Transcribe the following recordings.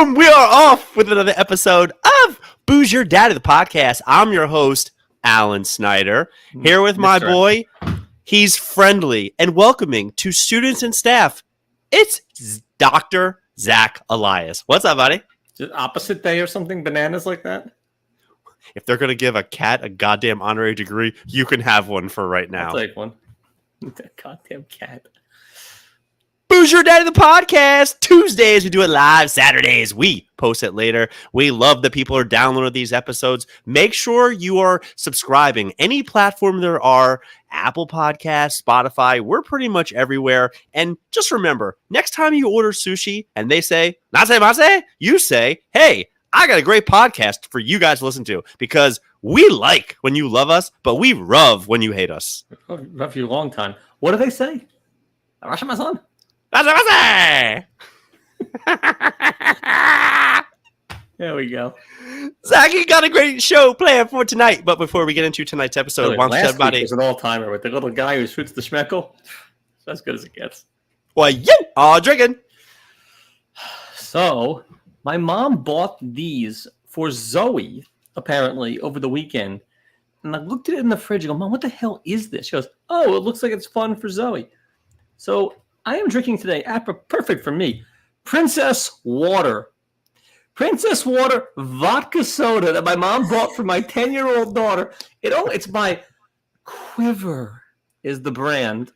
Boom! We are off with another episode of Booze Your Daddy, the podcast. I'm your host, Alan Snyder, here with my boy. He's friendly and welcoming to students and staff. It's Dr. Zach Elias. What's up, buddy? Just opposite day or something? Bananas like that? If they're going to give a cat a goddamn honorary degree, you can have one for right now. I'll take one. Goddamn cat. Booze Your Daddy, the podcast. Tuesdays, we do it live. Saturdays, we post it later. We love that people are downloading these episodes. Make sure you are subscribing. Any platform there are, Apple Podcasts, Spotify, we're pretty much everywhere. And just remember, next time you order sushi and they say, "Nase mase," you say, "Hey, I got a great podcast for you guys to listen to," because we like when you love us, but we love when you hate us. Love you a long time. What do they say? Arashima-san? There we go. Zach, you got a great show planned for tonight. But before we get into tonight's episode, last week was an all-timer with the little guy who shoots the schmeckle. It's as good as it gets. Well, you are drinking. So, my mom bought these for Zoe, apparently, over the weekend. And I looked at it in the fridge and go, "Mom, what the hell is this?" She goes, "Oh, it looks like it's fun for Zoe." So, I am drinking today, perfect for me, Princess Water. Princess Water vodka soda that my mom bought for my 10-year-old daughter. It's by Quiver is the brand.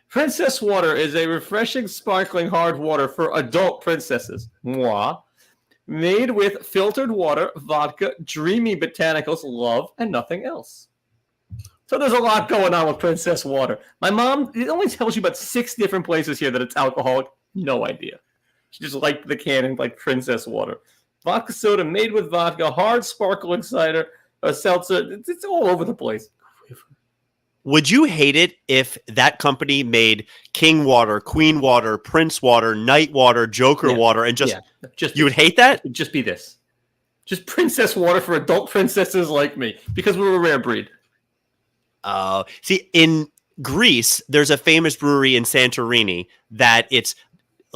Princess Water is a refreshing, sparkling hard water for adult princesses. Moi. Made with filtered water, vodka, dreamy botanicals, love, and nothing else. So there's a lot going on with Princess Water. My mom, it only tells you about 6 different places here that it's alcoholic. No idea. She just liked the can and like Princess Water. Vodka soda made with vodka, hard sparkling cider, a seltzer. It's all over the place. Would you hate it if that company made King Water, Queen Water, Prince Water, Night Water, Joker Water, and just you would hate that? It'd just be this. Just Princess Water for adult princesses like me, because we're a rare breed. See, in Greece, there's a famous brewery in Santorini that it's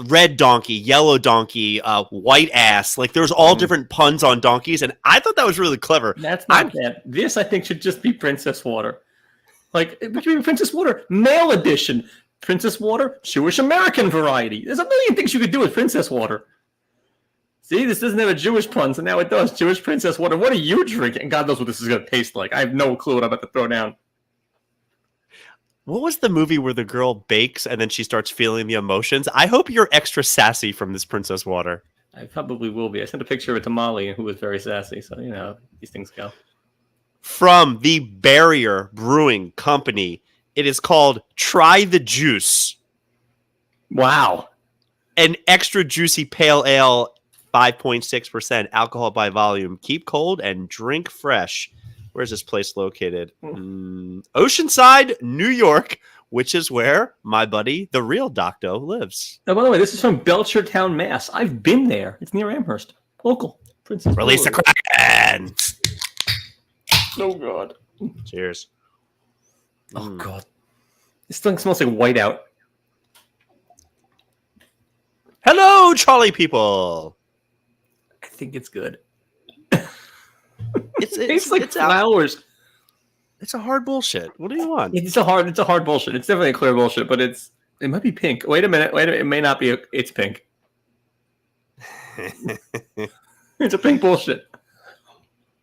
red donkey, yellow donkey, white ass. Like there's all different puns on donkeys, and I thought that was really clever. That's not bad. This, I think, should just be Princess Water. Like, it should be Princess Water, male edition. Princess Water, Jewish American variety. There's a million things you could do with Princess Water. See, this doesn't have a Jewish pun, so now it does. Jewish Princess Water. What are you drinking? God knows what this is going to taste like. I have no clue what I'm about to throw down. What was the movie where the girl bakes and then she starts feeling the emotions? I hope you're extra sassy from this Princess Water. I probably will be. I sent a picture of it to Molly, who was very sassy, so you know these things go. From the Barrier Brewing Company, it is called Try the Juice. Wow. An extra juicy pale ale, 5.6% alcohol by volume. Keep cold and drink fresh. Where's this place located? Oceanside, New York, which is where my buddy, the real Docto, lives. Oh, by the way, this is from Belchertown, Mass. I've been there. It's near Amherst. Local. Princess Release the Kraken! Oh, God. Cheers. Oh, God. This thing smells like whiteout. Hello, Charlie people! I think it's good. It tastes like flowers. It's a hard bullshit. What do you want? It's a hard bullshit. It's definitely a clear bullshit, but it might be pink. Wait a minute. It may not be. It's pink. It's a pink bullshit.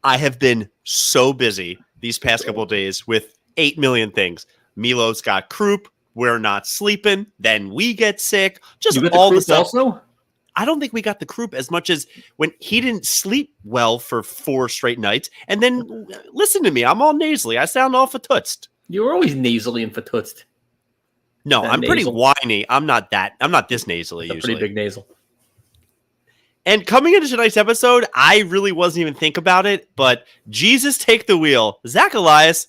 I have been so busy these past couple of days with 8 million things. Milo's got croup. We're not sleeping. Then we get sick. Just all the stuff. Also? I don't think we got the croup as much as when he didn't sleep well for 4 straight nights. And then, listen to me, I'm all nasally. I sound all fatootzed. You're always nasally and fatootzed. No, I'm pretty whiny. I'm not this nasally usually. Pretty big nasal. And coming into tonight's episode, I really wasn't even think about it, but Jesus, take the wheel. Zach Elias,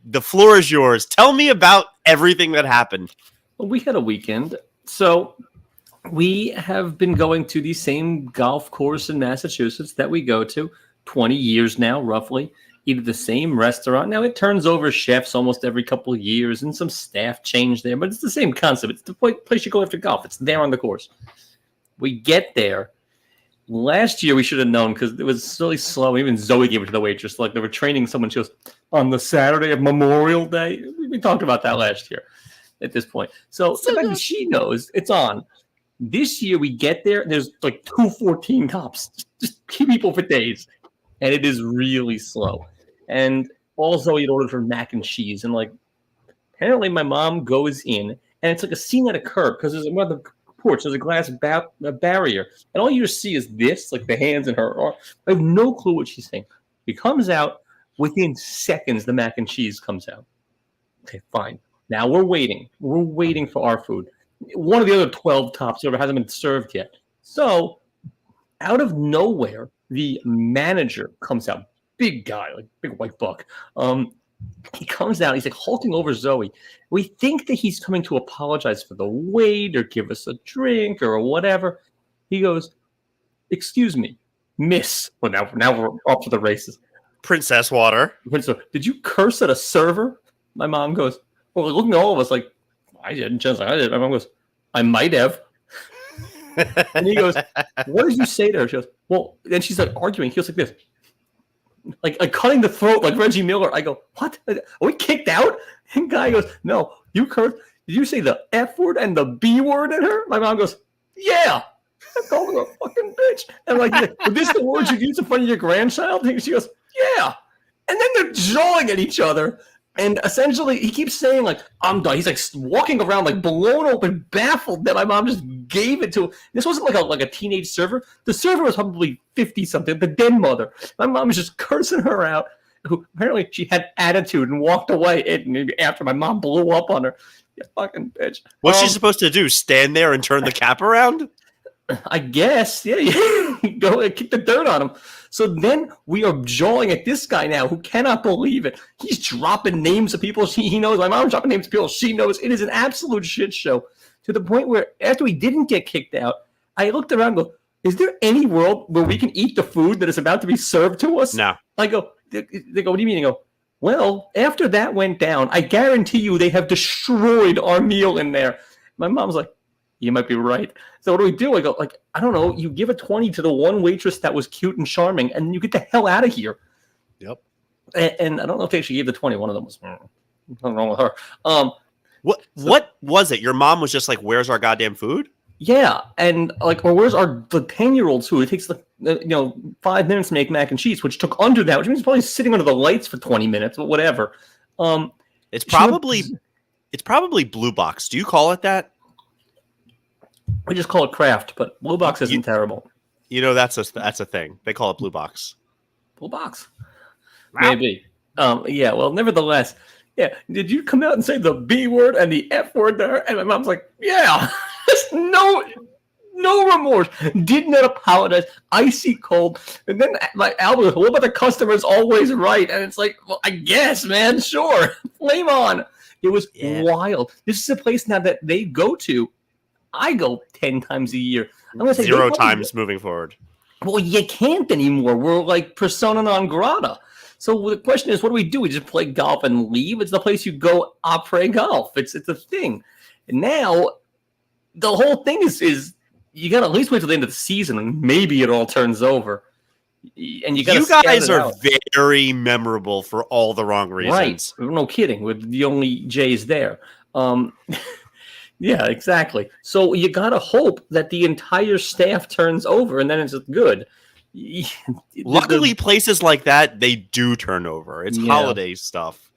the floor is yours. Tell me about everything that happened. Well, we had a weekend, so we have been going to the same golf course in Massachusetts that we go to 20 years now, roughly. Either the same restaurant. Now, it turns over chefs almost every couple of years and some staff change there, but it's the same concept. It's the place you go after golf. It's there on the course. We get there, Last year we should have known because it was really slow. Even Zoe gave it to the waitress. Like they were training someone. She goes, on the Saturday of Memorial Day. We talked about that last year at this point. So the fact that she knows it's on. This year we get there. There's like 214 cops. Just people for days. And it is really slow. And all Zoe had ordered for mac and cheese. And like apparently my mom goes in and it's like a scene at a curb because there's another porch. There's a glass barrier. And all you just see is this, like the hands in her arm. I have no clue what she's saying. She comes out. Within seconds, the mac and cheese comes out. Okay, fine. Now we're waiting. We're waiting for our food. One of the other 12 top server hasn't been served yet. So out of nowhere, the manager comes out. Big guy, like big white buck. He comes out. He's like halting over Zoe. We think that he's coming to apologize for the wait or give us a drink or whatever. He goes, "Excuse me, miss." Well, now we're off to the races. Princess water. So, did you curse at a server? My mom goes, well, looking at all of us like, I didn't. Just like I did. My mom goes, I might have. And he goes, what did you say to her? She goes, well, then she's like arguing. He goes like this. Like cutting the throat like Reggie Miller. I go, what? Are we kicked out? And guy goes, no, you cursed. Did you say the F word and the B word at her? My mom goes, yeah. I called her a fucking bitch. And I'm like, is this the words you use in front of your grandchild? And she goes, yeah. And then they're jawing at each other. And essentially, he keeps saying, like, I'm done. He's, like, walking around, like, blown open, baffled that my mom just gave it to him. This wasn't like a teenage server. The server was probably 50-something, the den mother. My mom was just cursing her out. Who apparently she had attitude and walked away after my mom blew up on her. You fucking bitch. What's she supposed to do? Stand there and turn the cap around? I guess, yeah. Go and kick the dirt on him. So then we are jawing at this guy now who cannot believe it. He's dropping names of people he knows. My mom's dropping names of people she knows. It is an absolute shit show to the point where after we didn't get kicked out, I looked around and go, is there any world where we can eat the food that is about to be served to us? No. I go, they go, what do you mean? I go, well, after that went down, I guarantee you they have destroyed our meal in there. My mom's like, you might be right. So what do we do? I go, like, I don't know. You give a 20 to the one waitress that was cute and charming, and you get the hell out of here. Yep. And I don't know if they actually gave the 20. One of them was, nothing wrong with her. What was it? Your mom was just like, where's our goddamn food? Yeah. And like, or where's the 10-year-old's food? It takes, 5 minutes to make mac and cheese, which took under that, which means probably sitting under the lights for 20 minutes, but whatever. It's probably Blue Box. Do you call it that? We just call it Kraft, but Blue Box isn't terrible. You know, that's a thing. They call it Blue Box. Blue Box. Maybe. Yeah, well, nevertheless, yeah. Did you come out and say the B word and the F word there? And my mom's like, yeah. no remorse. Did not apologize. Icy cold. And then my Albert goes, what about the customer's always right? And it's like, well, I guess, man. Sure. Flame on. It was wild. This is a place now that they go to. I go 10 times a year. I'm gonna say 0 times moving forward. Well, you can't anymore. We're like persona non grata. So the question is, what do? We just play golf and leave? It's the place you go après golf. It's a thing. And now the whole thing is you got to at least wait till the end of the season and maybe it all turns over. And you guys are very memorable for all the wrong reasons. Right. No kidding. We're the only Jays there. Yeah, exactly. So you got to hope that the entire staff turns over and then it's good. Luckily, places like that, they do turn over. It's holiday stuff.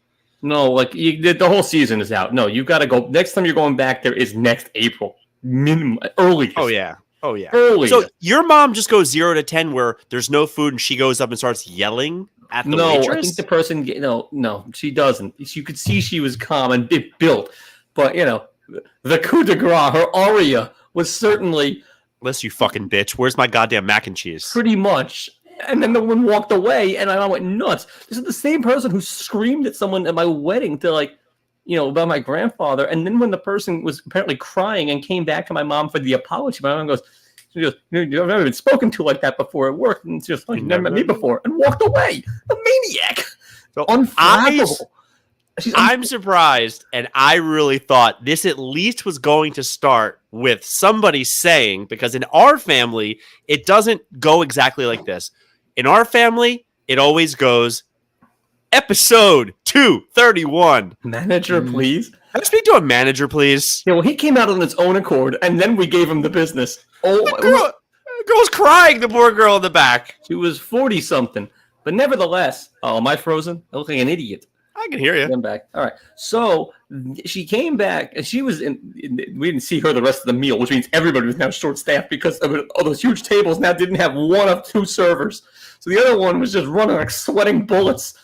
No, like the whole season is out. No, you've got to go. Next time you're going back there is next April. Minimum, early. Oh, yeah. Early. So your mom just goes 0 to 10 where there's no food and she goes up and starts yelling at the waitress? No, I think the person, no, she doesn't. You could see she was calm and built. But, the coup de grace, her aria, was certainly... Listen, you fucking bitch. Where's my goddamn mac and cheese? Pretty much. And then the woman walked away, and my mom went nuts. This is the same person who screamed at someone at my wedding to, about my grandfather. And then when the person was apparently crying and came back to my mom for the apology, my mom goes, you've never been spoken to like that before at work. And she goes, you've never met me before. And walked away. A maniac. So unflappable. I'm surprised, and I really thought this at least was going to start with somebody saying, because in our family, it doesn't go exactly like this. In our family, it always goes episode 231. Manager, please. Can I speak to a manager, please? Yeah, well, he came out on his own accord, and then we gave him the business. Oh, The girl's crying, the poor girl in the back. she was 40-something. But nevertheless, am I frozen? I look like an idiot. I can hear you. I'm back. All right. So she came back, and she was we didn't see her the rest of the meal, which means everybody was now short-staffed because all those huge tables now didn't have one of two servers. So the other one was just running like sweating bullets.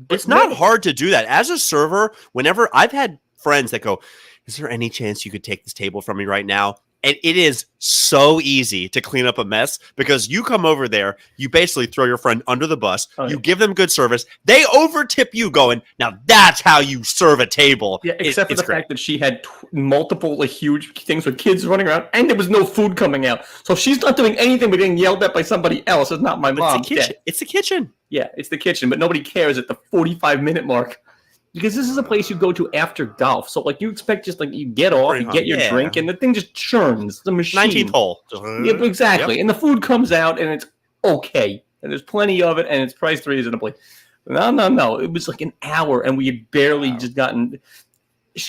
It's not hard to do that. As a server, whenever I've had friends that go, is there any chance you could take this table from me right now? And it is so easy to clean up a mess because you come over there, you basically throw your friend under the bus, you give them good service, they overtip you going, now that's how you serve a table. Yeah, except for the fact that she had multiple huge things with kids running around and there was no food coming out. So she's not doing anything but getting yelled at by somebody else. It's not my mom. It's the kitchen. Yeah, it's the kitchen, but nobody cares at the 45-minute mark. Because this is a place you go to after golf. So, you expect just, you get off, you get your drink, and the thing just churns. The machine. 19th hole. Yeah, exactly. Yep. And the food comes out, and it's okay. And there's plenty of it, and it's priced reasonably. No. It was an hour, and we had barely just gotten...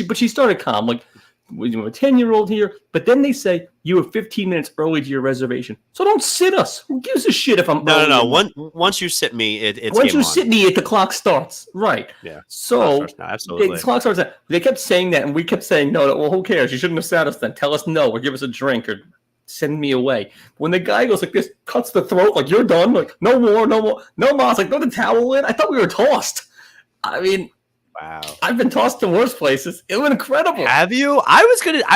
But she started calm. We have a 10-year-old here. But then they say, you were 15 minutes early to your reservation. So don't sit us. Who gives a shit if I'm early? No. Once you sit me, it's once you sit me, the clock starts. Right. Yeah. So absolutely. The clock starts. They kept saying that, and we kept saying, no, well, who cares? You shouldn't have sat us then. Tell us no, or give us a drink, or send me away. When the guy goes like this, cuts the throat, you're done. No more. No, Ma. Throw the towel in. I thought we were tossed. I mean... Wow. I've been tossed to worse places. It was incredible. Have you? I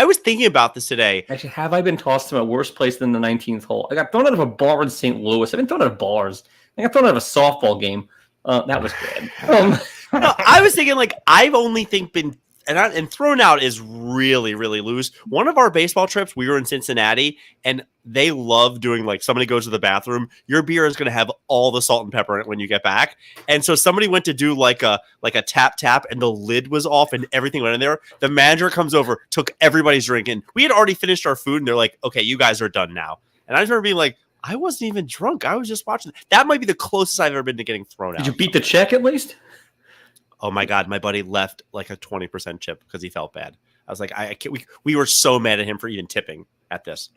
was thinking about this today. Actually, have I been tossed to a worse place than the 19th hole? I got thrown out of a bar in St. Louis. I've been thrown out of bars. I got thrown out of a softball game. That was bad. No, I was thinking I've only been and thrown out is really, really loose. One of our baseball trips, we were in Cincinnati, and they love doing somebody goes to the bathroom. Your beer is going to have all the salt and pepper in it when you get back. And so somebody went to do a tap, and the lid was off, and everything went in there. The manager comes over, took everybody's drink, and we had already finished our food, and they're like, "Okay, you guys are done now." And I just remember being like, I wasn't even drunk. I was just watching. That might be the closest I've ever been to getting thrown out. Did you beat the check at least? Oh my God, my buddy left a 20% chip because he felt bad. I was like, I can't. We were so mad at him for even tipping at this.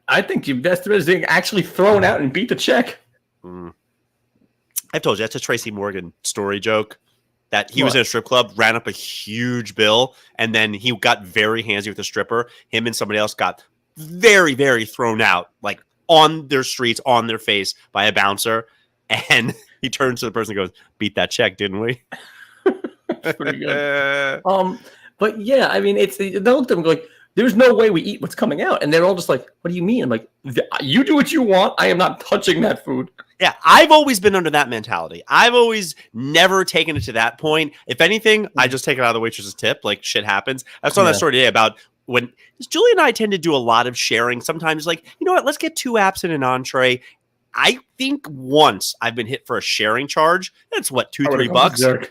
I think you best being actually thrown out and beat the check. I've told you that's a Tracy Morgan story joke. That he was in a strip club, ran up a huge bill, and then he got very handsy with the stripper. Him and somebody else got very, very thrown out, on their streets, on their face by a bouncer. And he turns to the person and goes, "Beat that check, didn't we?" Pretty good. But yeah, I mean, they looked at him like, there's no way we eat what's coming out. And they're all just like, what do you mean? I'm like, you do what you want. I am not touching that food. Yeah, I've always been under that mentality. I've always never taken it to that point. If anything, I just take it out of the waitress's tip. Shit happens. I saw that story today about when Julie and I tend to do a lot of sharing. Sometimes you know what? Let's get 2 apps and an entree. I think once I've been hit for a sharing charge. That's what, $2-3?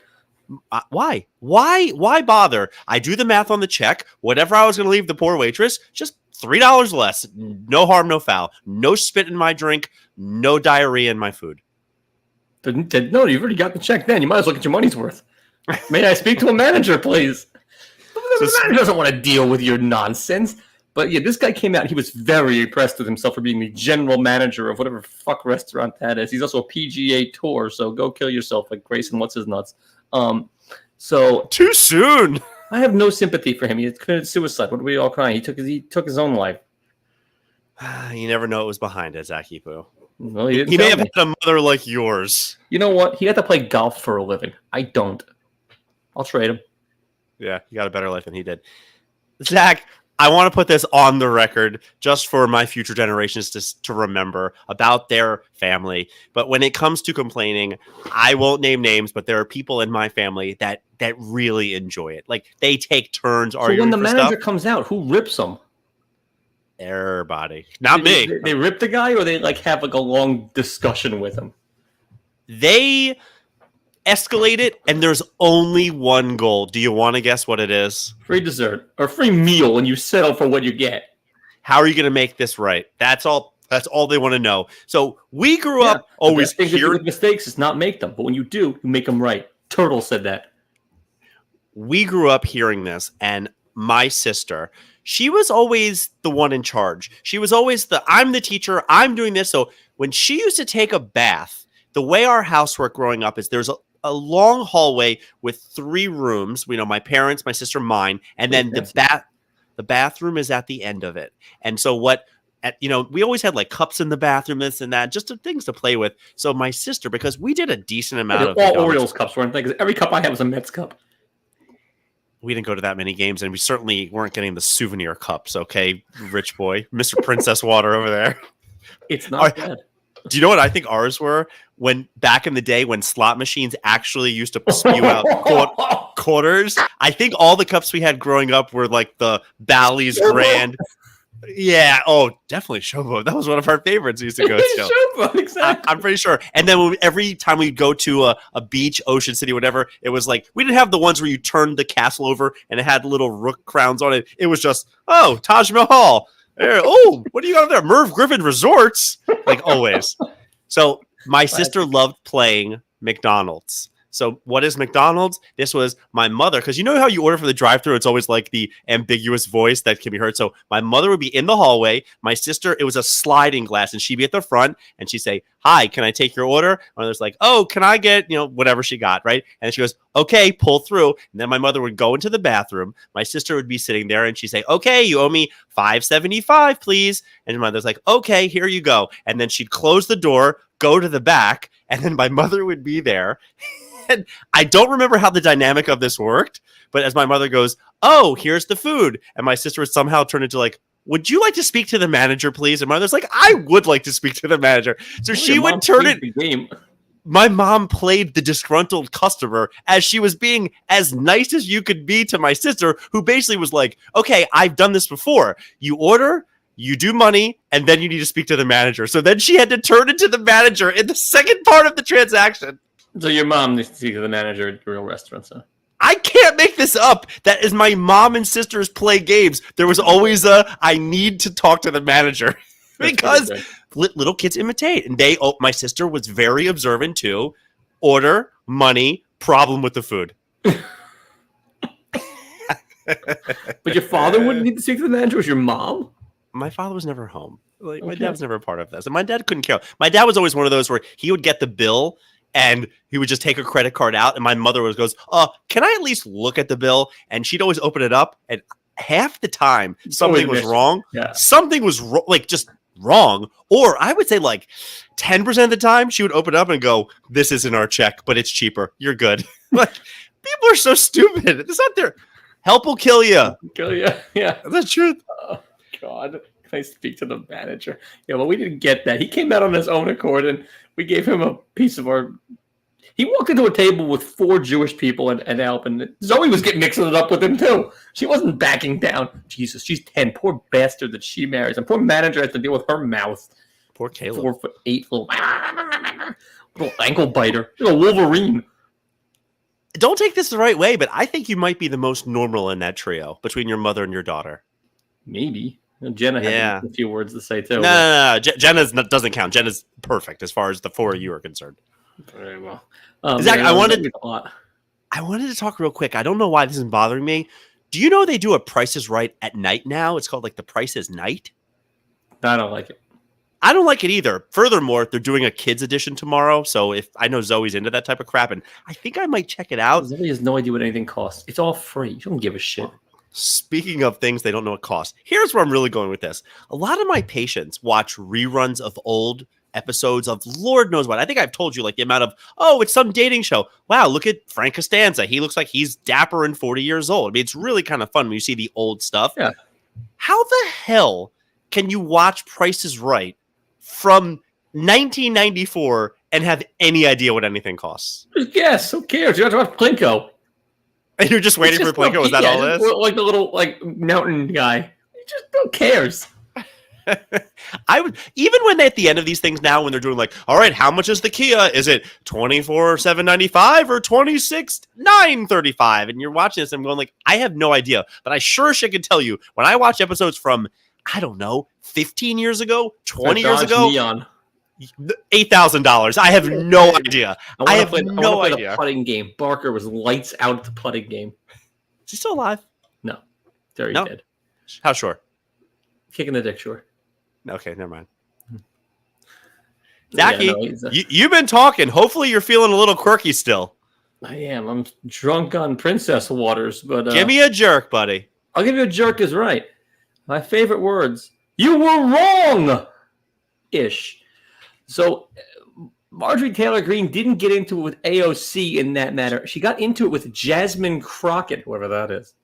Why bother? I do the math on the check. Whatever I was going to leave the poor waitress, just $3 less. No harm, no foul. No spit in my drink. No diarrhea in my food. No, you've already got the check. Then you might as well get your money's worth. May I speak to a manager, please? The manager doesn't want to deal with your nonsense. But yeah, this guy came out. He was very impressed with himself for being the general manager of whatever fuck restaurant that is. He's also a PGA Tour, so go kill yourself like Grayson. What's his nuts? So too soon. I have no sympathy for him. He committed suicide. What are we all crying? He took his own life. You never know what was behind it, Zachy Poo. Well, he may have had a mother like yours. You know what? He had to play golf for a living. I don't. I'll trade him. Yeah, he got a better life than he did. Zach, I want to put this on the record just for my future generations to remember about their family. But when it comes to complaining, I won't name names, but there are people in my family that really enjoy it. They take turns arguing. So when the manager stuff. comes out, who rips them? Everybody, not me. They rip the guy, or they have a long discussion with him. escalate it, and there's only one goal. Do you want to guess what it is? Free dessert or free meal, and you settle for what you get. How are you going to make this right? That's all they want to know. So we grew up always hearing mistakes is not make them, but when you do, you make them right. Turtle said that. We grew up hearing this, and my sister, she was always the one in charge. She was always I'm the teacher, I'm doing this. So when she used to take a bath, the way our house worked growing up is there's a long hallway with 3 rooms. My parents, my sister, mine, and then the bathroom is at the end of it. And so we always had like cups in the bathroom, this and that, just things to play with. So my sister, because we did a decent amount of all Orioles cups, weren't they? Because every cup I had was a Mets cup. We didn't go to that many games, and we certainly weren't getting the souvenir cups, okay, rich boy. Mr. Princess Water over there. It's not bad. Do you know what I think ours were? When back in the day when slot machines actually used to spew out quarters, I think all the cups we had growing up were like the Bally's Grand. Yeah. Oh, definitely Showboat. That was one of our favorites we used to go to. Showboat, exactly. I'm pretty sure. And then every time we'd go to a beach, Ocean City, whatever, it was like, we didn't have the ones where you turned the castle over and it had little rook crowns on it. It was just, Taj Mahal. There. Oh, what do you got there? Merv Griffin Resorts. Like always. So my sister loved playing McDonald's. So what is McDonald's? This was my mother, because you know how you order for the drive-thru, it's always like the ambiguous voice that can be heard. So my mother would be in the hallway. My sister, it was a sliding glass, and she'd be at the front, and she'd say, "Hi, can I take your order?" My mother's like, "Oh, can I get, whatever she got," right? And she goes, "Okay, pull through." And then my mother would go into the bathroom. My sister would be sitting there, and she'd say, "Okay, you owe me $5.75, please." And my mother's like, "Okay, here you go." And then she'd close the door, go to the back, and then my mother would be there. And I don't remember how the dynamic of this worked, but as my mother goes, "Oh, here's the food," and my sister would somehow turn into like, "Would you like to speak to the manager, please?" And my mother's like, "I would like to speak to the manager." So she would turn it. My mom played the disgruntled customer as she was being as nice as you could be to my sister, who basically was like, "Okay, I've done this before. You order, you do money, and then you need to speak to the manager." So then she had to turn into the manager in the second part of the transaction. So your mom needs to speak to the manager at the real restaurant, so. I can't make this up. That is my mom and sisters play games. There was always I need to talk to the manager because little kids imitate. And my sister was very observant too. Order, money, problem with the food. But your father wouldn't need to speak to the manager? Was your mom? My father was never home. My dad was never a part of this. And my dad couldn't care. My dad was always one of those where he would get the bill and he would just take a credit card out, and my mother always goes, "Can I at least look at the bill?" And she'd always open it up, and half the time something was wrong. Yeah. Something was just wrong. Or I would say like 10% of the time she would open it up and go, "This isn't our check, but it's cheaper. You're good." Like, people are so stupid. It's not their help will kill you. Kill you. Yeah. That's the truth. Oh, God. Can I speak to the manager? Yeah, well, we didn't get that. He came out on his own accord, and we gave him a piece of our... He walked into a table with 4 Jewish people and help, and Zoe was getting mixing it up with him, too. She wasn't backing down. Jesus, she's 10. Poor bastard that she marries. And poor manager has to deal with her mouth. Poor Caleb. 4'8", little ankle biter. She's a Wolverine. Don't take this the right way, but I think you might be the most normal in that trio between your mother and your daughter. Maybe. Jenna had a few words to say, too. No. Jenna doesn't count. Jenna's perfect as far as the 4 of you are concerned. Very well. Zach, I wanted to talk real quick. I don't know why this isn't bothering me. Do you know they do a Price is Right at night now? It's called like the Price is Night. I don't like it. I don't like it either. Furthermore, they're doing a kids edition tomorrow. So if I know Zoe's into that type of crap, and I think I might check it out. Zoe has no idea what anything costs. It's all free. You don't give a shit. Speaking of things they don't know what cost, here's where I'm really going with this. A lot of my patients watch reruns of old episodes of Lord knows what. I think I've told you like the amount of, it's some dating show. Wow, look at Frank Costanza. He looks like he's dapper and 40 years old. I mean, it's really kind of fun when you see the old stuff. Yeah. How the hell can you watch Price is Right from 1994 and have any idea what anything costs? Yes, who cares? You have to watch Plinko. And you're just waiting for Plinko? Is that all it is? Like the little mountain guy. He just who cares? I would, even when at the end of these things now, when they're doing like, all right, how much is the Kia? Is it $24,795 or $26,935? And you're watching this and I'm going like, I have no idea, but I sure as shit can tell you when I watch episodes from, I don't know, 15 years ago, 20 years ago, Neon. $8,000. I have no idea. I have no idea. The putting game. Barker was lights out at the putting game. Is he still alive? No, Terry No? dead. How sure? Kicking the dick, sure. Okay, never mind. Zachy, Yeah, no, you've been talking. Hopefully you're feeling a little quirky still. I am. I'm drunk on princess waters, but Give me a jerk, buddy. I'll give you a jerk is right. My favorite words. You were wrong! Ish. So Marjorie Taylor Greene didn't get into it with AOC in that matter. She got into it with Jasmine Crockett, whoever that is.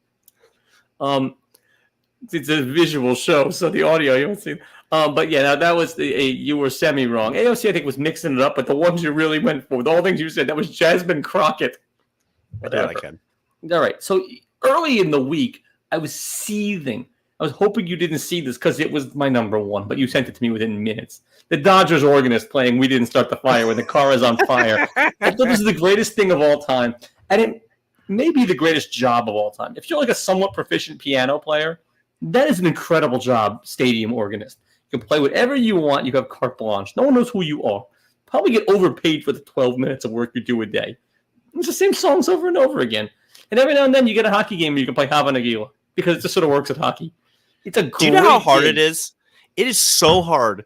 It's a visual show, so the audio you won't see. But yeah, that was you were semi-wrong. AOC, I think, was mixing it up, but the ones you really went for, the whole things you said, that was Jasmine Crockett. Whatever. I can. All right, so early in the week, I was seething. I was hoping you didn't see this because it was my number one, but you sent it to me within minutes. The Dodgers organist playing We Didn't Start the Fire when the car is on fire. I thought this is the greatest thing of all time, and it may be the greatest job of all time. If you're like a somewhat proficient piano player, that is an incredible job, stadium organist. You can play whatever you want. You have carte blanche. No one knows who you are. Probably get overpaid for the 12 minutes of work you do a day. It's the same songs over and over again. And every now and then you get a hockey game where you can play Hava Nagila because it just sort of works at hockey. It's a great Do you know how hard game. it is? It is so hard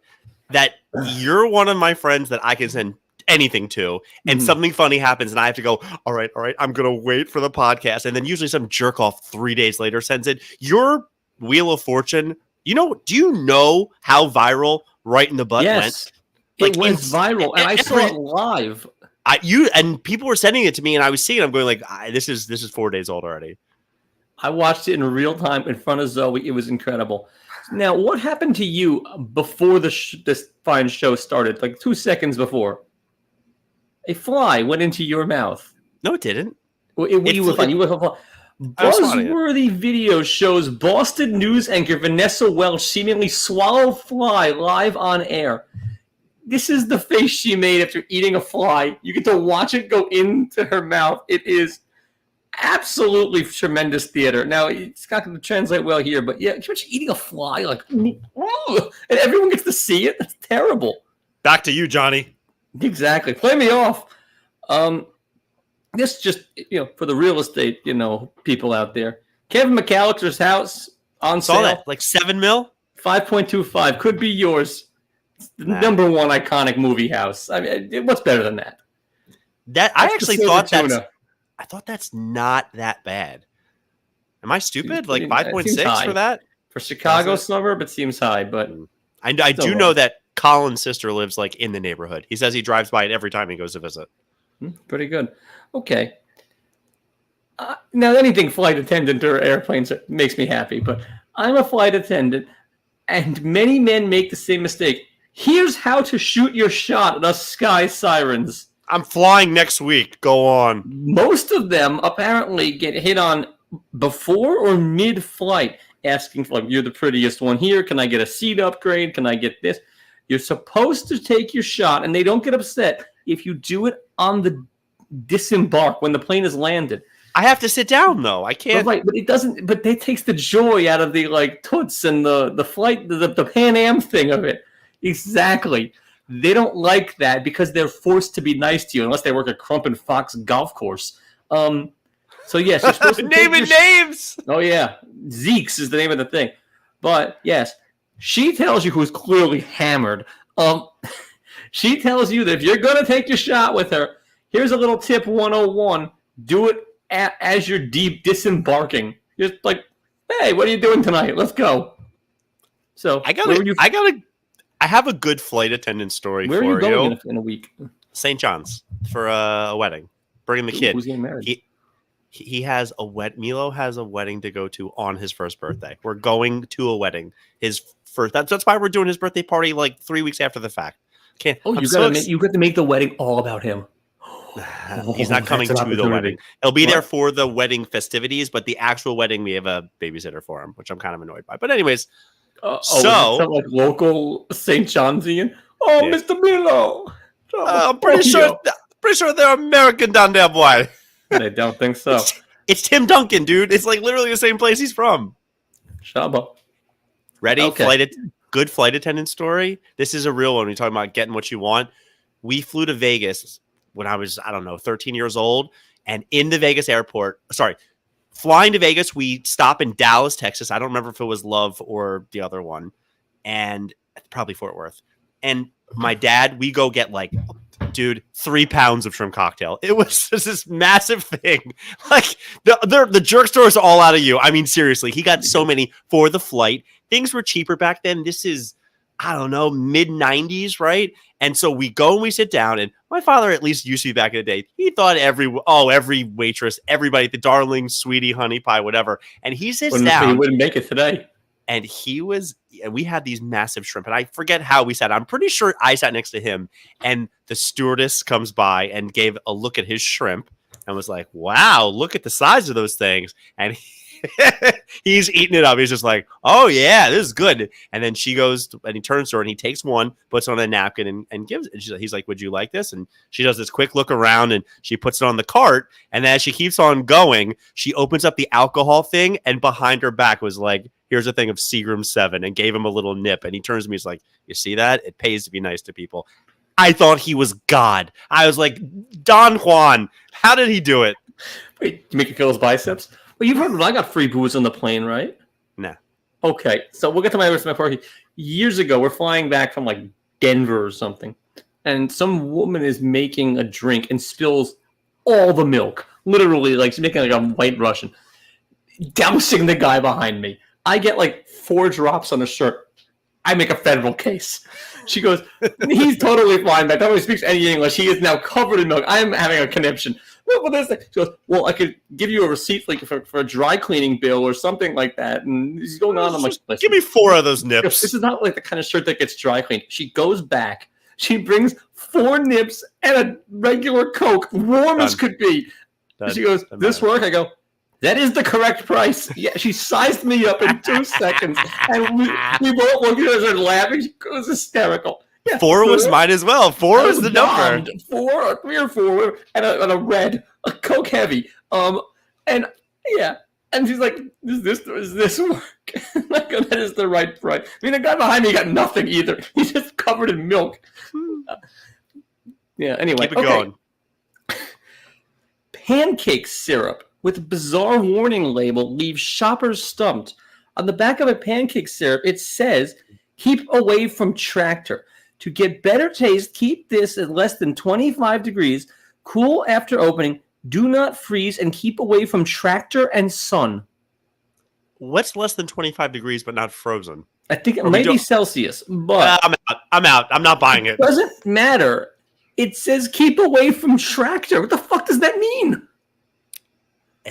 that you're one of my friends that I can send anything to, and something funny happens, and I have to go, all right, I'm going to wait for the podcast. And then usually some jerk off 3 days later sends it. Your Wheel of Fortune, do you know how viral Right in the Butt went? It went viral, and I saw it live. And people were sending it to me, and I was seeing it. I'm going like, this is 4 days old already. I watched it in real time in front of Zoe. It was incredible. Now, what happened to you before this fine show started? Like 2 seconds before, a fly went into your mouth. No, it didn't. You were fine. Buzzworthy video shows Boston news anchor Vanessa Welch seemingly swallow fly live on air. This is the face she made after eating a fly. You get to watch it go into her mouth. It is absolutely tremendous theater. Now, it's not going to translate well here, but yeah, you're eating a fly, like, and everyone gets to see it. That's terrible. Back to you, Johnny. Exactly. Play me off. This just, for the real estate, people out there. Kevin McAllister's house on sale. Saw that, like $7 million? 5.25 could be yours. It's the number one iconic movie house. I mean, what's better than that? I actually thought I thought that's not that bad. Am I stupid? Like 5.6 for that? For Chicago suburb, it seems high, but I do know that Colin's sister lives like in the neighborhood. He says he drives by it every time he goes to visit. Pretty good. Okay. Now, anything flight attendant or airplanes makes me happy, but I'm a flight attendant, and many men make the same mistake. Here's how to shoot your shot at us sky sirens. I'm flying next week. Go on. Most of them apparently get hit on before or mid-flight, asking for, you're the prettiest one here. Can I get a seat upgrade? Can I get this? You're supposed to take your shot, and they don't get upset if you do it on the disembark when the plane is landed. I have to sit down though. I can't. But it doesn't. But it takes the joy out of the toots and the flight, the Pan Am thing of it. Exactly. They don't like that because they're forced to be nice to you unless they work at Crump and Fox golf course. So yes, you're supposed to naming names. Oh yeah, Zeke's is the name of the thing. But yes, she tells you who's clearly hammered. She tells you that if you're gonna take your shot with her, here's a little tip 101. Do it as you're disembarking. Just like, hey, what are you doing tonight? Let's go. So I have a good flight attendant story for you. Where are you going in a week? St. John's for a wedding. Bringing the kid. Who's getting married? He has Milo has a wedding to go to on his first birthday. We're going to a wedding. His first. That's why we're doing his birthday party like 3 weeks after the fact. You got to make the wedding all about him. He's not coming to the wedding. He'll be there for the wedding festivities, but the actual wedding, we have a babysitter for him, which I'm kind of annoyed by. But anyways, Was it some like local St. Johnsian? Oh, yeah. Mr. Milo. I'm pretty sure they're American down there, boy. I don't think so. It's Tim Duncan, dude. It's like literally the same place he's from. Shaba. Ready? Okay. Good flight attendant story. This is a real one. We're talking about getting what you want. We flew to Vegas when I was, 13 years old. And in the Vegas airport, flying to Vegas, we stop in Dallas, Texas. I don't remember if it was Love or the other one. And probably Fort Worth. And my dad, we go get 3 pounds of shrimp cocktail. It was just this massive thing. Like the jerk stores are all out of you. I mean, seriously, he got so many for the flight. Things were cheaper back then. This is, mid 90s, right? And so we go and we sit down, and my father at least used to be back in the day. He thought every waitress, everybody, the darling, sweetie, honey pie, whatever. And he sits down. He wouldn't make it today. And we had these massive shrimp, and I forget how we sat. I'm pretty sure I sat next to him, and the stewardess comes by and gave a look at his shrimp and was like, wow, look at the size of those things. And he's eating it up. He's just like, oh yeah, this is good. And then she goes and he turns to her and he takes one, puts it on a napkin and gives it. And he's like, would you like this? And she does this quick look around and she puts it on the cart. And then as she keeps on going, she opens up the alcohol thing, and behind her back was like, here's a thing of Seagram 7, and gave him a little nip. And he turns to me, he's like, you see that? It pays to be nice to people. I thought he was God. I was like, Don Juan, how did he do it? Wait, to make you feel his biceps? Well, you've heard when I got free booze on the plane, right? Nah. Okay, so we'll get to my party. Years ago, we're flying back from Denver or something, and some woman is making a drink and spills all the milk. Literally, she's making a white Russian, dousing the guy behind me. I get 4 drops on the shirt. I make a federal case. She goes, he's totally fine back. Nobody speaks any English. He is now covered in milk. I'm having a conniption. What is that? She goes, well, I could give you a receipt for a dry cleaning bill or something like that. And he's going on. I'm like, give me 4 of those nips. This is not the kind of shirt that gets dry cleaned. She goes back. She brings 4 nips and a regular Coke, warm as could be. She goes, this work? I go, that is the correct price. Yeah, she sized me up in 2 seconds. And we both looked at her and laughing. It was hysterical. Yeah, 4 was mine as well. 4 was the number. 3 or 4, and a red, a Coke heavy. And she's like, does this work? That is the right price. I mean, the guy behind me got nothing either. He's just covered in milk. Anyway. Keep it going. Pancake syrup with bizarre warning label leaves shoppers stumped. On the back of a pancake syrup, it says, keep away from Tractor. To get better taste, keep this at less than 25 degrees. Cool after opening. Do not freeze and keep away from Tractor and Sun. What's less than 25 degrees but not frozen? I think it might be Celsius, but I'm out. I'm not buying it. It doesn't matter. It says keep away from Tractor. What the fuck does that mean?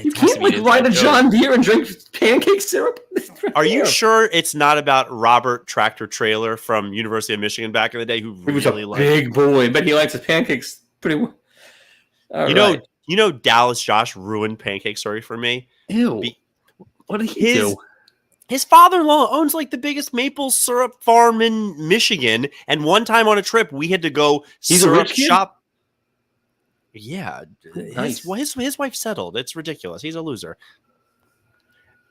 You can't ride a John Deere and drink pancake syrup? Are you sure it's not about Robert Tractor Trailer from University of Michigan back in the day who really liked big boy, but he likes his pancakes pretty well. You know Dallas Josh ruined pancake story for me. Ew. What did he do? His father-in-law owns the biggest maple syrup farm in Michigan, and one time on a trip we had to go syrup shop. Yeah, nice. His wife settled. It's ridiculous. He's a loser.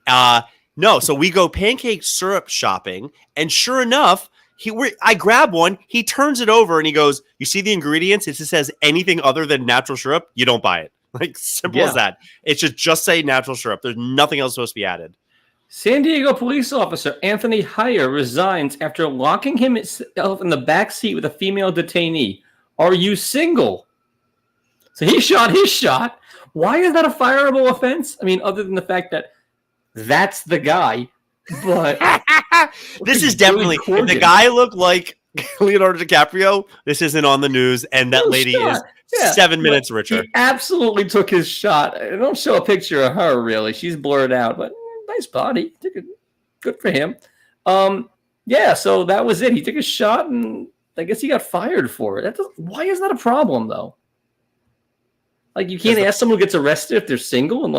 No, so we go pancake syrup shopping, and sure enough, I grab one. He turns it over and he goes, "You see the ingredients? It just says anything other than natural syrup. You don't buy it. Simple as that. It should just say natural syrup. There's nothing else supposed to be added." San Diego police officer Anthony Heyer resigns after locking himself in the back seat with a female detainee. Are you single? So he shot his shot. Why is that a fireable offense? I mean, other than the fact that that's the guy. But this is definitely, if the guy looked like Leonardo DiCaprio, this isn't on the news, and that lady is 7 minutes richer. He absolutely took his shot. I don't show a picture of her, really. She's blurred out, but nice body. Good for him. So that was it. He took a shot, and I guess he got fired for it. Why is that a problem, though? You can't ask someone who gets arrested if they're single and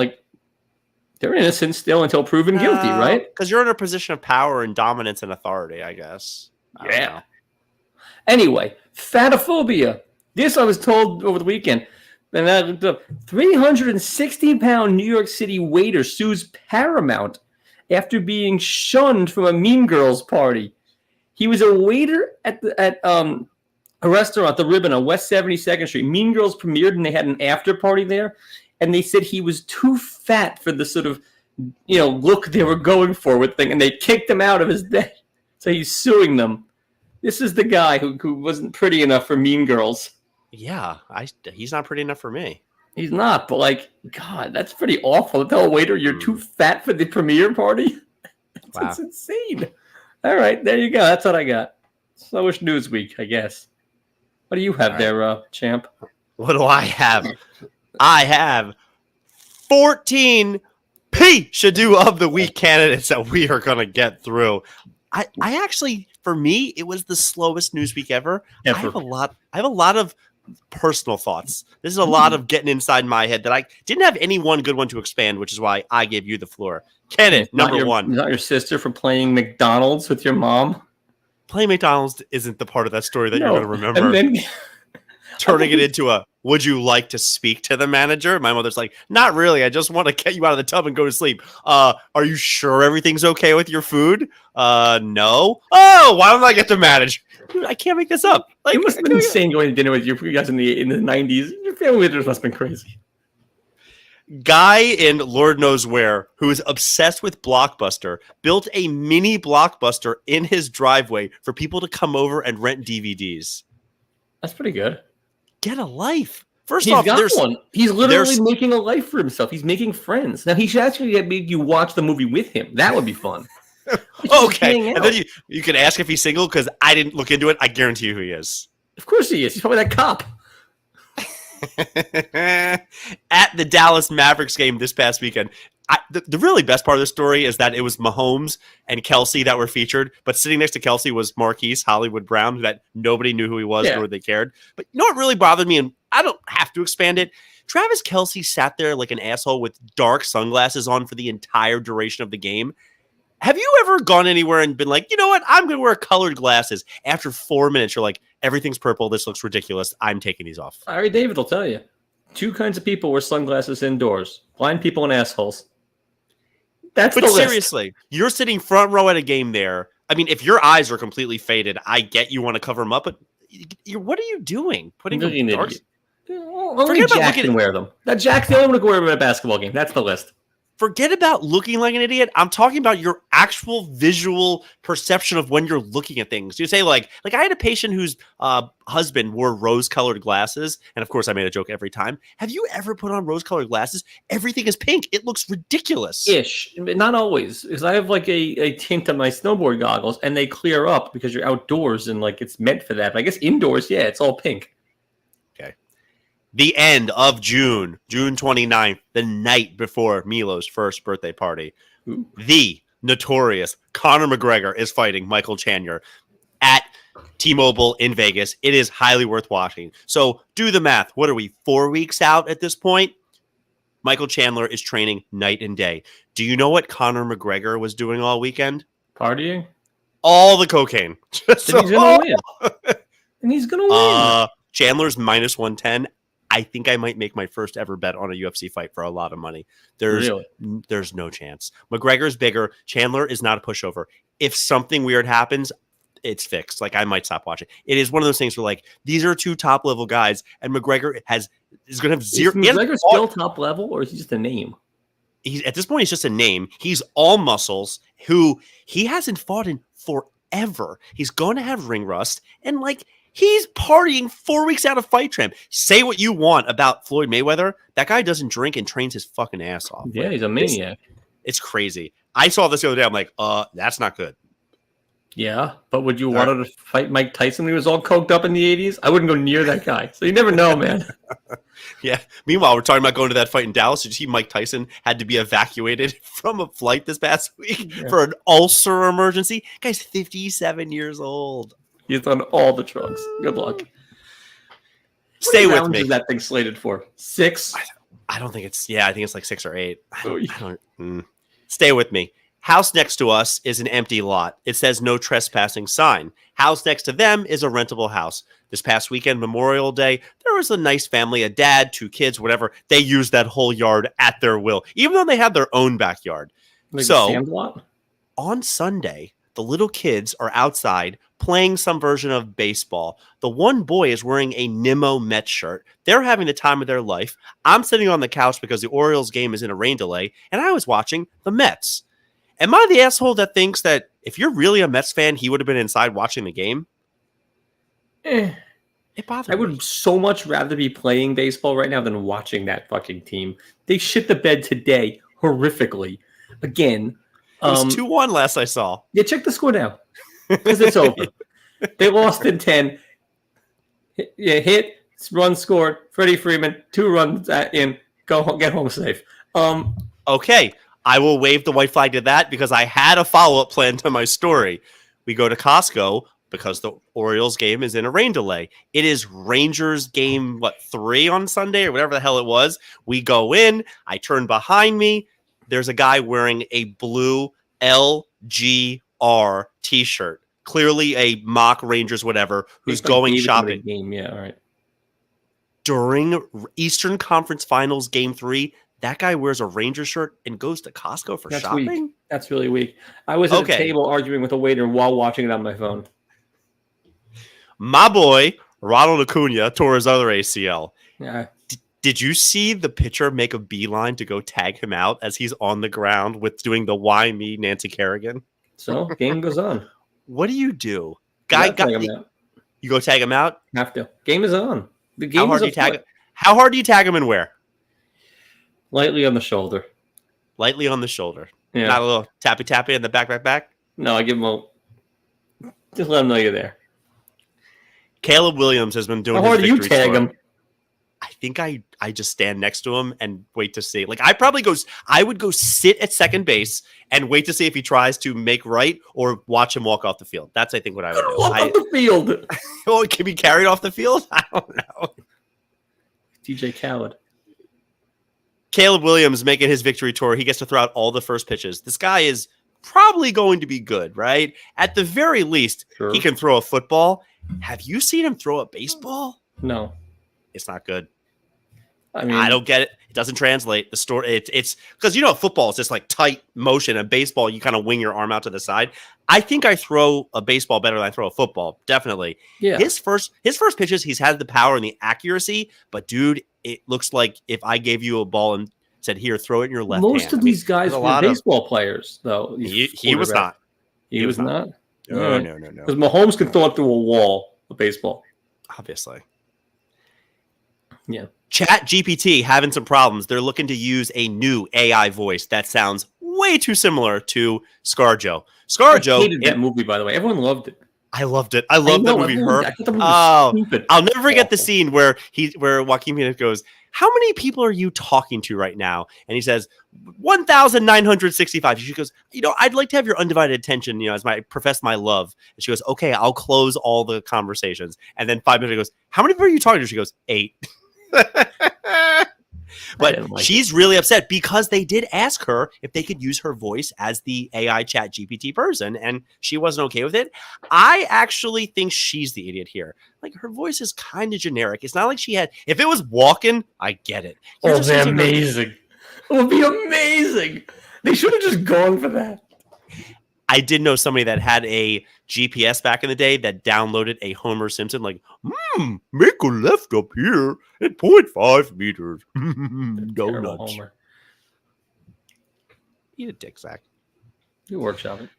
They're innocent still until proven guilty, right? Because you're in a position of power and dominance and authority, I guess. I don't know. Anyway, fatophobia. This I was told over the weekend. And the 360-pound New York City waiter sues Paramount after being shunned from a Mean Girls party. He was a waiter at a restaurant, The Ribbon on West 72nd Street. Mean Girls premiered and they had an after party there. And they said he was too fat for the sort of, look they were going for with thing. And they kicked him out of his day. So he's suing them. This is the guy who wasn't pretty enough for Mean Girls. Yeah, he's not pretty enough for me. He's not, but God, that's pretty awful. Tell a waiter you're too fat for the premiere party. That's insane. All right, there you go. That's what I got. Slowish news week, I guess. What do you have there, champ? What do I have? I have 14 Pishadoo of the week candidates that we are going to get through. I actually, for me, it was the slowest news week ever. I have a lot of personal thoughts. This is a lot of getting inside my head that I didn't have any one good one to expand, which is why I gave you the floor. Kenneth, number one. Not your sister for playing McDonald's with your mom? Playing McDonald's isn't the part of that story that you're going to remember. And then turning it into a, would you like to speak to the manager? My mother's like, not really. I just want to get you out of the tub and go to sleep. Are you sure everything's okay with your food? No. Oh, why don't I get to manage? Dude, I can't make this up. It must have been insane going to dinner with you guys in the 90s. Your family must have been crazy. Guy in Lord knows where, who is obsessed with Blockbuster, built a mini Blockbuster in his driveway for people to come over and rent DVDs. That's pretty good. Get a life. First He's off, got one. He's literally making a life for himself. He's making friends. Now, he should actually make you watch the movie with him. That would be fun. Okay. And then you can ask if he's single because I didn't look into it. I guarantee you who he is. Of course he is. He's probably that cop. At the Dallas Mavericks game this past weekend, the really best part of the story is that it was Mahomes and Kelsey that were featured, but sitting next to Kelsey was Marquise Hollywood Brown, that nobody knew who he was nor they cared. But you know what really bothered me, and I don't have to expand it? Travis Kelsey sat there like an asshole with dark sunglasses on for the entire duration of the game. Have you ever gone anywhere and been like, you know what? I'm going to wear colored glasses. After 4 minutes, you're like, everything's purple. This looks ridiculous. I'm taking these off. Larry David will tell you. 2 kinds of people wear sunglasses indoors. Blind people and assholes. That's the list. But seriously, you're sitting front row at a game there. I mean, if your eyes are completely faded, I get you want to cover them up, but what are you doing? Putting them dark? Only Jack can wear them. That Jack's the only one who can wear them at a basketball game. That's the list. Forget about looking like an idiot. I'm talking about your actual visual perception of when you're looking at things. You say like I had a patient whose husband wore rose-colored glasses, and of course I made a joke every time. Have you ever put on rose-colored glasses? Everything is pink. It looks ridiculous. Ish, but not always. Because I have like a tint on my snowboard goggles, and they clear up because you're outdoors and like it's meant for that. But I guess indoors, yeah, it's all pink. The end of June 29th, the night before Milo's first birthday party. Ooh. The notorious Conor McGregor is fighting Michael Chandler at T-Mobile in Vegas. It is highly worth watching. So do the math. What are we, 4 weeks out at this point? Michael Chandler is training night and day. Do you know what Conor McGregor was doing all weekend? Partying? All the cocaine. He's going to win. And he's going to win. Chandler's minus 110. I think I might make my first ever bet on a UFC fight for a lot of money. There's no chance. McGregor's bigger. Chandler is not a pushover. If something weird happens, it's fixed. Like I might stop watching. It is one of those things where like these are 2 top level guys, and McGregor is going to have zero. Is McGregor still top level, or is he just a name? He's at this point. He's just a name. He's all muscles. Who he hasn't fought in forever. He's going to have ring rust, and like. He's partying 4 weeks out of Fight Tramp. Say what you want about Floyd Mayweather. That guy doesn't drink and trains his fucking ass off. Yeah, he's a maniac. It's crazy. I saw this the other day. I'm like, that's not good. Yeah, but would you want to fight Mike Tyson when he was all coked up in the 80s? I wouldn't go near that guy. So you never know, man. Yeah. Meanwhile, we're talking about going to that fight in Dallas. Did you see Mike Tyson had to be evacuated from a flight this past week for an ulcer emergency? Guy's 57 years old. He's on all the drugs. Good luck. Stay with me. What is that thing slated for? 6? I don't think it's. Yeah, I think it's like 6 or 8. I Stay with me. House next to us is an empty lot. It says no trespassing sign. House next to them is a rentable house. This past weekend, Memorial Day, there was a nice family, a dad, 2 kids, whatever. They used that whole yard at their will, even though they have their own backyard. Like so, a sandlot? On Sunday, the little kids are outside playing some version of baseball. The one boy is wearing a Nimmo Mets shirt. They're having the time of their life. I'm sitting on the couch because the Orioles game is in a rain delay, and I was watching the Mets. Am I the asshole that thinks that if you're really a Mets fan, he would have been inside watching the game? It bothers me. I would so much rather be playing baseball right now than watching that fucking team. They shit the bed today horrifically. Again. It was 2-1 last I saw. Yeah, check the score now. Because it's over. They lost in 10. Hit, run scored. Freddie Freeman, 2 runs in. Go home, get home safe. Okay. I will wave the white flag to that because I had a follow-up plan to my story. We go to Costco because the Orioles game is in a rain delay. It is Rangers game, 3 on Sunday or whatever the hell it was. We go in. I turn behind me. There's a guy wearing a blue LGR t-shirt. Clearly a mock Rangers whatever who's going shopping. Game. Yeah, all right. During Eastern Conference Finals Game 3, that guy wears a Ranger shirt and goes to Costco for shopping? Weak. That's really weak. I was at a table arguing with a waiter while watching it on my phone. My boy, Ronald Acuna, tore his other ACL. Yeah. Did you see the pitcher make a beeline to go tag him out as he's on the ground with doing the why me Nancy Kerrigan? So, game goes on. What do you do? You go tag him out? Have to. Game is on. The game How hard do you tag him and where? Lightly on the shoulder. Lightly on the shoulder. Yeah. Not a little tappy in the back. No, I give him a... Just let him know you're there. Caleb Williams has been doing How hard do you tag him? I think I just stand next to him and wait to see. Like, I would go sit at second base and wait to see if he tries to make right or watch him walk off the field. That's, I think, what I would do. Walk off the field. Oh, can be carried off the field? I don't know. DJ Khaled. Caleb Williams making his victory tour. He gets to throw out all the first pitches. This guy is probably going to be good, right? At the very least, He can throw a football. Have you seen him throw a baseball? No. It's not good. I mean, I don't get it. It doesn't translate. The story. It's because football is just like tight motion. And baseball, you kind of wing your arm out to the side. I think I throw a baseball better than I throw a football. Definitely. Yeah. His first pitches, he's had the power and the accuracy. But dude, it looks like if I gave you a ball and said, "Here, throw it in your left hand." Most of these guys were baseball players, though. He was not. He was not. No. Because Mahomes can throw it through a wall of baseball. Obviously. Yeah. Chat GPT having some problems. They're looking to use a new AI voice that sounds way too similar to ScarJo. ScarJo. I hated that movie, by the way. Everyone loved it. I loved it. I loved that movie. I'll never forget the scene where Joaquin Phoenix goes, "How many people are you talking to right now?" And he says, 1,965. She goes, "I'd like to have your undivided attention, as I profess my love." And she goes, "Okay, I'll close all the conversations." And then 5 minutes goes, "How many people are you talking to?" She goes, 8. But she's really upset because they did ask her if they could use her voice as the AI chat GPT person, and she wasn't okay with it. I actually think she's the idiot here. Like, her voice is kind of generic. It's not like she had... If it was walking, I get it. It would be amazing. It would be amazing. They should have just gone for that. I did know somebody that had a GPS back in the day that downloaded a Homer Simpson, like, make a left up here at 0.5 meters. Go nuts. Homer. Eat a dick, Zach. You workshop it.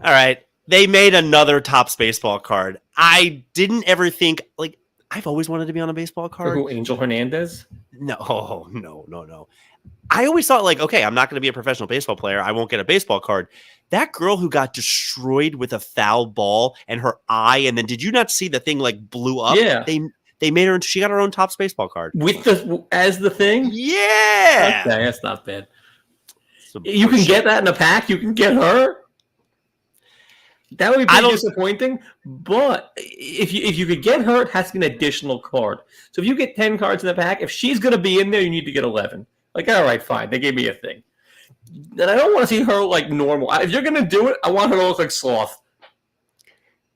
All right. They made another Topps baseball card. I didn't ever think, like, I've always wanted to be on a baseball card. Who, Angel Hernandez? No. I always thought, like, okay, I'm not going to be a professional baseball player. I won't get a baseball card. That girl who got destroyed with a foul ball and her eye, and then did you not see the thing like blew up? Yeah. They made her. She got her own Topps baseball card as the thing. Yeah. Okay, that's not bad. You can get that in a pack. You can get her. That would be pretty disappointing. But if you could get her, it has to be an additional card. So if you get 10 cards in the pack, if she's going to be in there, you need to get 11. Like, all right, fine. They gave me a thing. And I don't want to see her like normal. If you're gonna do it, I want her to look like Sloth.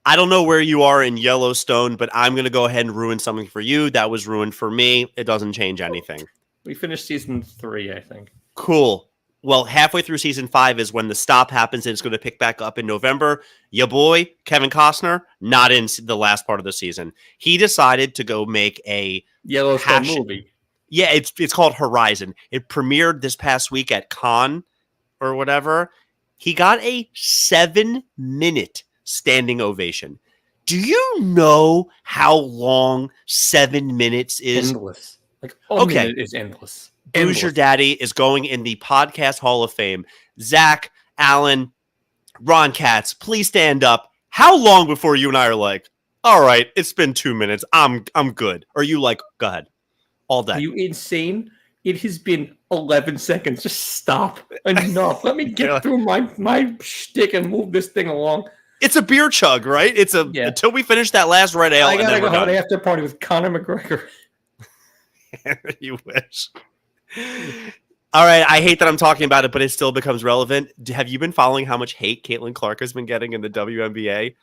I don't know where you are in Yellowstone, but I'm going to go ahead and ruin something for you. That was ruined for me. It doesn't change anything. We finished season 3, I think. Cool. Well, halfway through season 5 is when the stop happens, and it's going to pick back up in November. Your boy, Kevin Costner, not in the last part of the season. He decided to go make a Yellowstone movie. Yeah, it's called Horizon. It premiered this past week at Cannes or whatever. He got a 7-minute standing ovation. Do you know how long 7 minutes is? Endless. Like, a minute is endless. Boozer Daddy is going in the Podcast Hall of Fame. Zach, Alan, Ron Katz, please stand up. How long before you and I are like, all right, it's been 2 minutes. I'm good. Or you like, go ahead. All day. Are you insane? It has been 11 seconds. Just stop. Enough. Let me get through my shtick and move this thing along. It's a beer chug, right? Until we finish that last red ale. I gotta go have an after party with Conor McGregor. You wish. All right, I hate that I'm talking about it, but it still becomes relevant. Have you been following how much hate Caitlin Clark has been getting in the WNBA?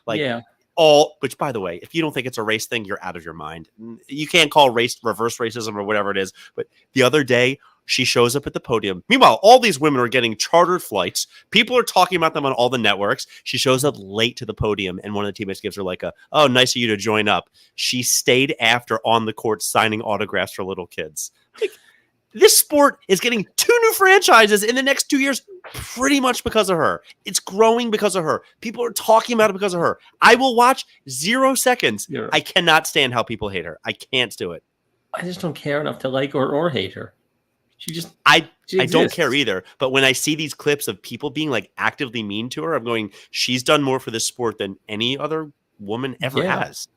Which, by the way, if you don't think it's a race thing, you're out of your mind. You can't call race reverse racism or whatever it is. But the other day, she shows up at the podium. Meanwhile, all these women are getting chartered flights. People are talking about them on all the networks. She shows up late to the podium, and one of the teammates gives her like oh, nice of you to join up. She stayed after on the court signing autographs for little kids. Like, this sport is getting 2 new franchises in the next 2 years pretty much because of her. It's growing because of her. People are talking about it because of her. I will watch 0 seconds. Yeah. I cannot stand how people hate her. I can't do it. I just don't care enough to like or hate her. I don't care either. But when I see these clips of people being like actively mean to her, I'm going, she's done more for this sport than any other woman ever has.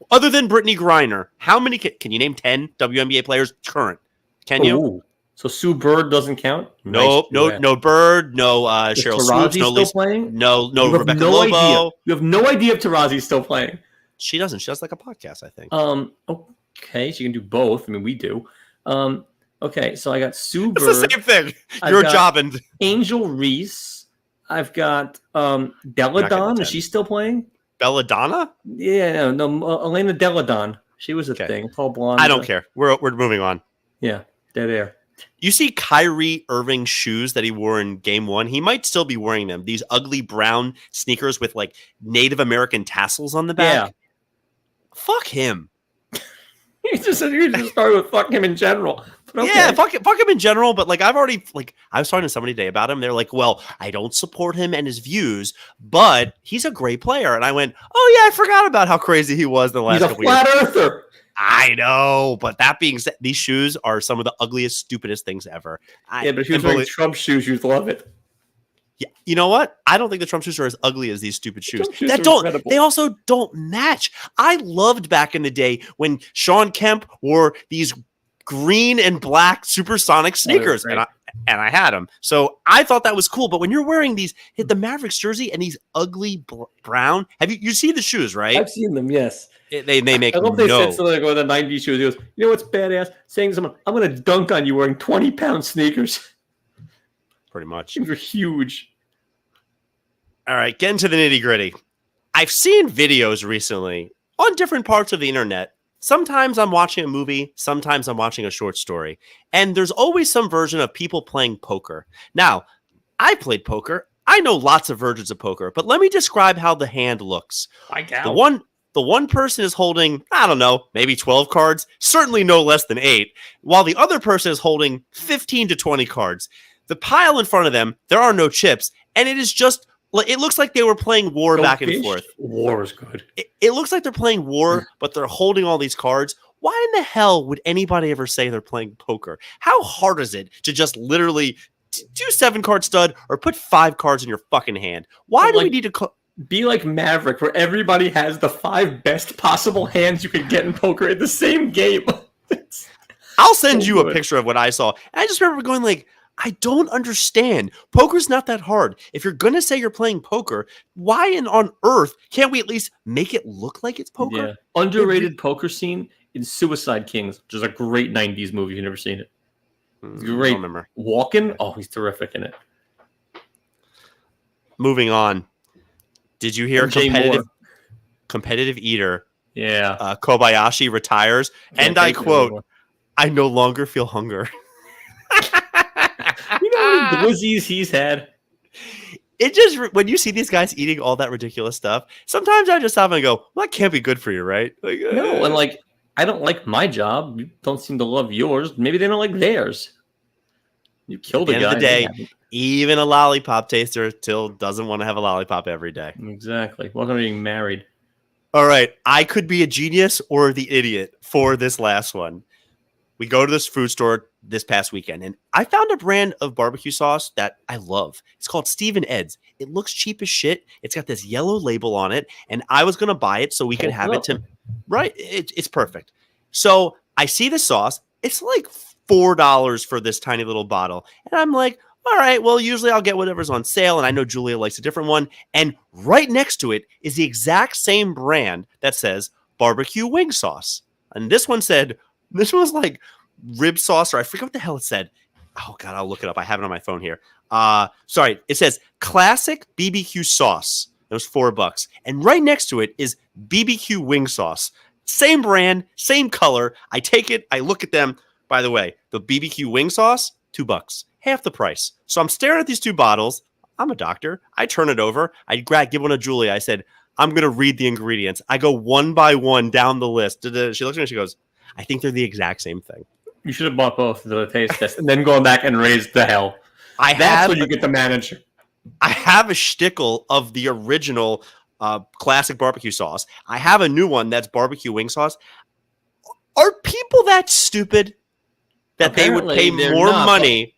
Other than Brittany Griner, how many can you name 10 WNBA players current? Can you? Ooh. So Sue Bird doesn't count? No Bird, no Cheryl Swoops, no Lisa, playing? No Rebecca Lobo. Idea. You have no idea if Tarazi's still playing. She doesn't. She does like a podcast, I think. Okay, she can do both. I mean, we do. Okay, so I got Sue Bird. It's the same thing. Your job and Angel Reese. I've got Deladon. Is she still playing? Belladonna? Yeah, no, Elena Deladon. She was a thing. Tall blonde. I don't care. We're moving on. Yeah, dead air. You see Kyrie Irving's shoes that he wore in game 1? He might still be wearing them. These ugly brown sneakers with like Native American tassels on the back. Yeah. Fuck him. You just started with fuck him in general. Okay. Yeah, fuck him in general. But like I was talking to somebody today about him. They're like, well, I don't support him and his views, but he's a great player. And I went, oh yeah, I forgot about how crazy he was the last couple years. He's a flat earther. I know, but that being said, these shoes are some of the ugliest, stupidest things ever. But if he was wearing Trump shoes, you'd love it. Yeah, you know what? I don't think the Trump shoes are as ugly as these stupid shoes. They also don't match. I loved back in the day when Sean Kemp wore these green and black supersonic sneakers, and I had them. So I thought that was cool. But when you're wearing these, hit the Mavericks jersey and these ugly brown, have you seen the shoes, right? I've seen them, yes. They make I hope they said something like, the 90s shoes. He goes, you know what's badass? Saying something, I'm going to dunk on you wearing 20-pound sneakers. Pretty much. These are huge. All right, get into the nitty-gritty. I've seen videos recently on different parts of the internet. Sometimes I'm watching a movie, sometimes I'm watching a short story, and there's always some version of people playing poker. Now, I played poker. I know lots of versions of poker, but let me describe how the hand looks. The one person is holding, I don't know, maybe 12 cards, certainly no less than 8, while the other person is holding 15 to 20 cards. The pile in front of them, there are no chips, and it looks like they were playing war back and forth. War is good. It looks like they're playing war, but they're holding all these cards. Why in the hell would anybody ever say they're playing poker? How hard is it to just literally do 7-card stud or put 5 cards in your fucking hand? Why do we need to... Be like Maverick, where everybody has the 5 best possible hands you could get in poker in the same game. I'll send you a picture of what I saw. And I just remember going like, I don't understand. Poker's not that hard. If you're going to say you're playing poker, why on earth can't we at least make it look like it's poker? Yeah. Underrated poker scene in Suicide Kings, which is a great 90s movie. You've never seen it. It's great. I remember. Walken, oh, he's terrific in it. moving on. Did you hear MJ Moore. competitive eater Yeah. Kobayashi retires? Can't And I take it quote, anymore. I no longer feel hunger. You know how many glizzies he's had? It just, when you see these guys eating all that ridiculous stuff, sometimes I just stop and go, well, that can't be good for you, right? Like, No, and like, I don't like my job. You don't seem to love yours. Maybe they don't like theirs. You at killed the a end guy. of the they day, haven't. even a lollipop taster still doesn't want to have a lollipop every day. Exactly. Welcome to being married. All right. I could be a genius or the idiot for this last one. We go to this food store this past weekend, and I found a brand of barbecue sauce that I love. It's called Stephen Ed's. It looks cheap as shit. It's got this yellow label on it, and I was going to buy it so we could have it to, right? It's perfect. So I see the sauce. It's like $4 for this tiny little bottle. And I'm like, all right, well, usually I'll get whatever's on sale, and I know Julia likes a different one. And right next to it is the exact same brand that says barbecue wing sauce. And this one was like rib sauce, or I forget what the hell it said. Oh God, I'll look it up. I have it on my phone here. Sorry, it says classic BBQ sauce. It was $4, and right next to it is BBQ wing sauce. Same brand, same color. I take it. I look at them. By the way, the BBQ wing sauce, $2, half the price. So I'm staring at these two bottles. I'm a doctor. I turn it over. I give one to Julia. I said, I'm going to read the ingredients. I go one by one down the list. She looks at me and she goes, I think they're the exact same thing. You should have bought both of the taste test and then going back and raised the hell. That's when you get the manager. I have a shtickle of the original classic barbecue sauce. I have a new one that's barbecue wing sauce. Are people that stupid that Apparently, they would pay more money?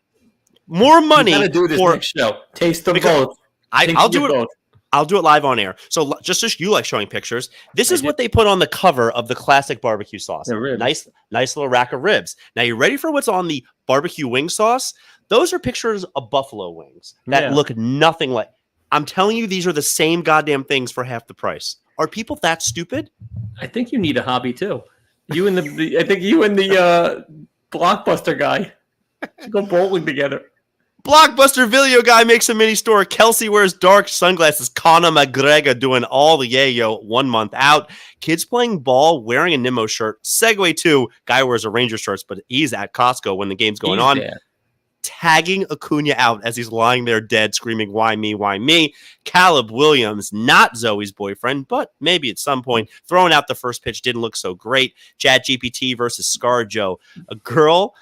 More money. You gotta do this next show. Taste them both. I'll do it. Both. I'll do it live on air. So just as you like showing pictures, this is what they put on the cover of the classic barbecue sauce. Nice little rack of ribs. Now, you ready for what's on the barbecue wing sauce? Those are pictures of buffalo wings that look nothing like. I'm telling you, these are the same goddamn things for half the price. Are people that stupid? I think you need a hobby too. You and the Blockbuster guy should go bowling together. Blockbuster video guy makes a mini store. Kelsey wears dark sunglasses. Conor McGregor doing all the yayo 1 month out. Kids playing ball wearing a Nimmo shirt. Segue 2, guy wears a Ranger shirts, but he's at Costco when the game's going on. There. Tagging Acuna out as he's lying there dead, screaming, why me, why me? Caleb Williams, not Zoe's boyfriend, but maybe at some point. Throwing out the first pitch didn't look so great. ChatGPT versus ScarJo. A girl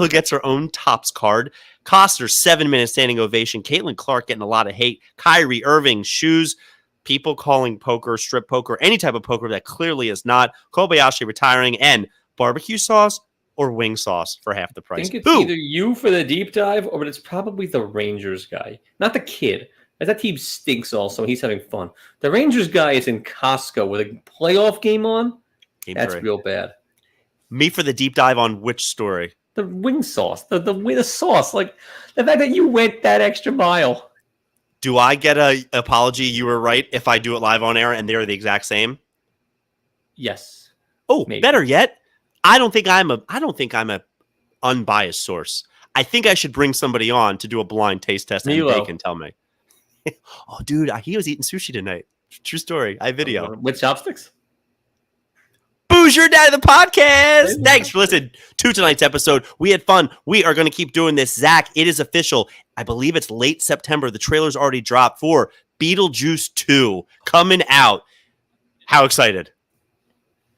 who gets her own Topps card. Costner, 7-minute standing ovation. Caitlin Clark getting a lot of hate. Kyrie Irving, shoes. People calling poker, strip poker, any type of poker that clearly is not. Kobayashi retiring, and barbecue sauce or wing sauce for half the price. I think it's either you for the deep dive, or it's probably the Rangers guy. Not the kid. That team stinks also. He's having fun. The Rangers guy is in Costco with a playoff game on. That's real bad. Me for the deep dive on which story? The wing sauce. The sauce. Like, the fact that you went that extra mile. Do I get an apology? You were right if I do it live on air and they're the exact same? Yes. Oh, maybe. Better yet, I don't think I'm a unbiased source. I think I should bring somebody on to do a blind taste test and they can tell me. Oh, dude, he was eating sushi tonight. True story. I video. With chopsticks? Boozer Dad of the podcast. Thanks for listening to tonight's episode. We had fun. We are going to keep doing this. Zach, it is official. I believe it's late September. The trailer's already dropped for Beetlejuice 2 coming out. How excited?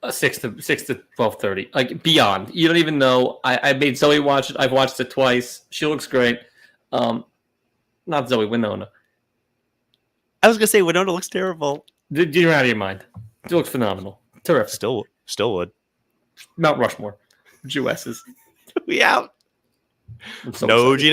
6 to 12:30. Like, beyond. You don't even know. I made Zoe watch it. I've watched it twice. She looks great. Not Zoe, Winona. I was going to say Winona looks terrible. You're out of your mind. She looks phenomenal. Terrific. Still would. Mount Rushmore. Jewesses. We out. No Gina.